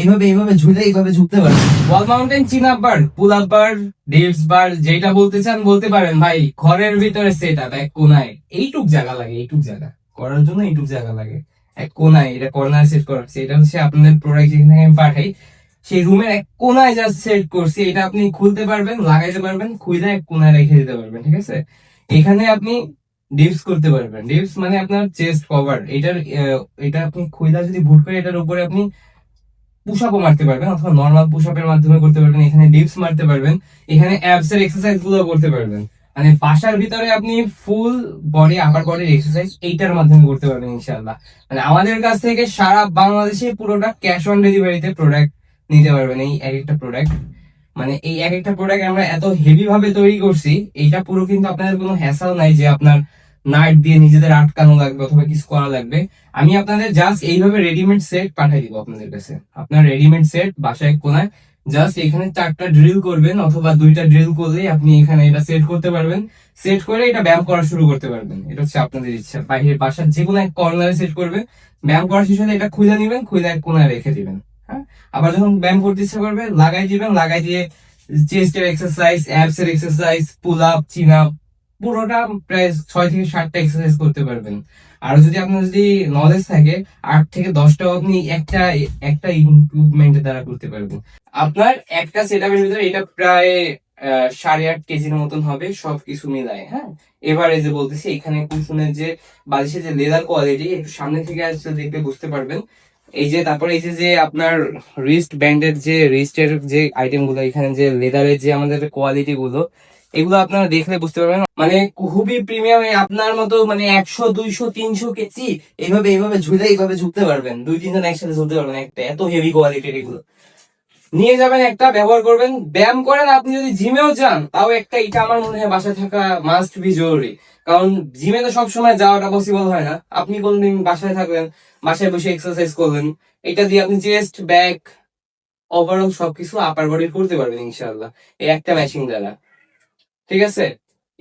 এইভাবে এইভাবে ঝুলে এইভাবে ঝুঁকতে পারবেন। Wall mountain chin up bar, pull up bar, dips bar, যেটা বলতে চান বলতে পারেন ভাই। ঘরের ভিতরে সেট আপ এক কোনায়, এইটুক জায়গা লাগে, এইটুক জায়গা করার জন্য এইটুক জায়গা লাগে এক কোনায়। এটা কর্নার সেট করা হচ্ছে। এটা হচ্ছে আপনাদের প্রোডাক্ট যেখানে আমি পাঠাই সেই রুমের এক কোনায় জাস্ট সেট করছি। এটা আপনি খুলতে পারবেন, লাগাইতে পারবেন, খুলে এক কোনায় রেখে দিতে পারবেন। ঠিক আছে, এখানে আপনি ডিপস করতে পারবেন। ডিপস মানে আপনার চেস্ট কভার। এটা আপনি খুইলা যদি বুট করে এটার উপরে আপনি পুশ আপও মারতে পারবেন, অথবা নর্মাল পুশ আপের মাধ্যমে করতে পারবেন। এখানে ডিপস মারতে পারবেন, এখানে অ্যাবস এর এক্সারসাইজ গুলো করতে পারবেন। মানে বাসার ভিতরে আপনি ফুল বডি, আপার বডির এক্সারসাইজ এইটার মাধ্যমে করতে পারবেন ইনশাআল্লাহ। মানে আমাদের কাছ থেকে সারা বাংলাদেশে পুরোটা ক্যাশ অন ডেলিভারিতে প্রোডাক্ট নিতে পারবেন। এই এক একটা প্রোডাক্ট, মানে এই এক একটা প্রোডাক্ট আমরা এত হেভি ভাবে তৈরি করছি, এইটা পুরো কিন্তু আপনাদের কোনো হ্যাসেল নাই যে আপনার নাট দিয়ে নিজেদের আটকানো লাগবে অথবা কিছু করা লাগবে। আমি আপনাদের জাস্ট এইভাবে রেডিমেড সেট পাঠিয়ে দিব আপনাদের কাছে। আপনার রেডিমেড সেট বাসায় কোনায় জাস্ট এখানে 4টা ড্রিল করবেন অথবা 2টা ড্রিল করলেই আপনি এখানে এটা সেট করতে পারবেন। সেট করে এটা ব্যায়াম করা শুরু করতে পারবেন। এটা হচ্ছে আপনাদের ইচ্ছা, বাইরের বাসার যে কোনো এক কর্নারে সেট করবেন। ব্যায়াম করা শেষ হলে এটা খুলে নিবেন, খুলে এক কোনায় রেখে দিবেন। হ্যাঁ, আবার যখন ব্যায়াম করতে ইচ্ছা করবে লাগাই দিবেন, লাগাই দিয়ে চেস্টের এক্সারসাইজ, অ্যাবস এর এক্সারসাইজ, পুল আপ, চিন আপ, পুরোটা প্রায় 6 থেকে 7টা এক্সারসাইজ করতে পারবেন। আর যদি আপনার যদি নলেজ থাকে 8 থেকে 10টাও আপনি একটা একটা ইমপ্রুভমেন্টের দ্বারা করতে পারবেন। আপনার একটা সেট আপের ভিতরে এটা প্রায় 8.5 কেজির মতন হবে সবকিছু মিলায়। হ্যাঁ, এবারে যে বলতেছি এখানে কুশনের যে বালিশের যে লেদার কোয়ালিটি, একটু সামনে থেকে আসলে দেখলে বুঝতে পারবেন। এই যে তারপরে এই যে যে আপনার রিস্ট ব্যান্ডের যে রিস্টের যে আইটেম গুলো, এখানে যে লেদারের যে আমাদের কোয়ালিটি গুলো, এগুলো আপনারা দেখলে বুঝতে পারবেন। মানে খুবই প্রিমিয়াম। আপনার মতো মানে 100, 200, 300 কেজি এইভাবে এইভাবে ঝুলে এইভাবে ঝুঁকতে পারবেন। 2-3 জন একসাথে ঝুলতে পারবেন। একটা এত হেভি কোয়ালিটির এগুলো নিয়ে যাবেন, একটা ব্যবহার করবেন, ব্যায়াম করেন। আপনি যদি জিমেও যান তাও একটা এটা আমার মনে হয় বাসায় থাকা মাস্ট বি জরুরি। কারণ জিমে তো সবসময় যাওয়াটা পসিবল হয় না। আপনি কোনদিন বাসায় থাকলেন, বাসায় বসে এক্সারসাইজ করলেন, এটা দিয়ে আপনি চেস্ট, ব্যাক, ওভারঅল সবকিছু আপার বডি করতে পারবেন ইনশাআল্লাহ এই একটা মেশিন দ্বারা। ঠিক আছে,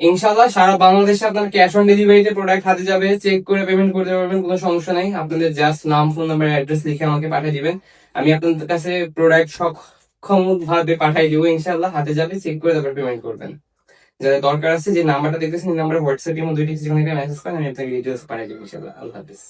ইনশাআল্লাহ সারা বাংলাদেশে আপনার ক্যাশ অন ডেলিভারিতে প্রোডাক্ট হাতে যাবে। চেক করে পেমেন্ট করতে পারবেন, কোনো সমস্যা নাই। আপনাদের জাস্ট নাম, ফোন নাম্বার, অ্যাড্রেস লিখে আমাকে পাঠিয়ে দিবেন। আমি আপনাদের কাছে প্রোডাক্ট সক্ষম ভাবে পাঠিয়ে দিব ইনশাআল্লাহ। হাতে যাবে, চেক করে তারপর পেমেন্ট করবেন। যাদের দরকার আছে, যে নাম্বারটা দেখতেছেন এই নাম্বারে হোয়াটসঅ্যাপ এর মধ্যে যেখানে মেসেজ করেন, আমি আপনাকে ডিটেলস পাঠিয়ে দিব ইনশাআল্লাহ। আল্লাহ হাফেজ।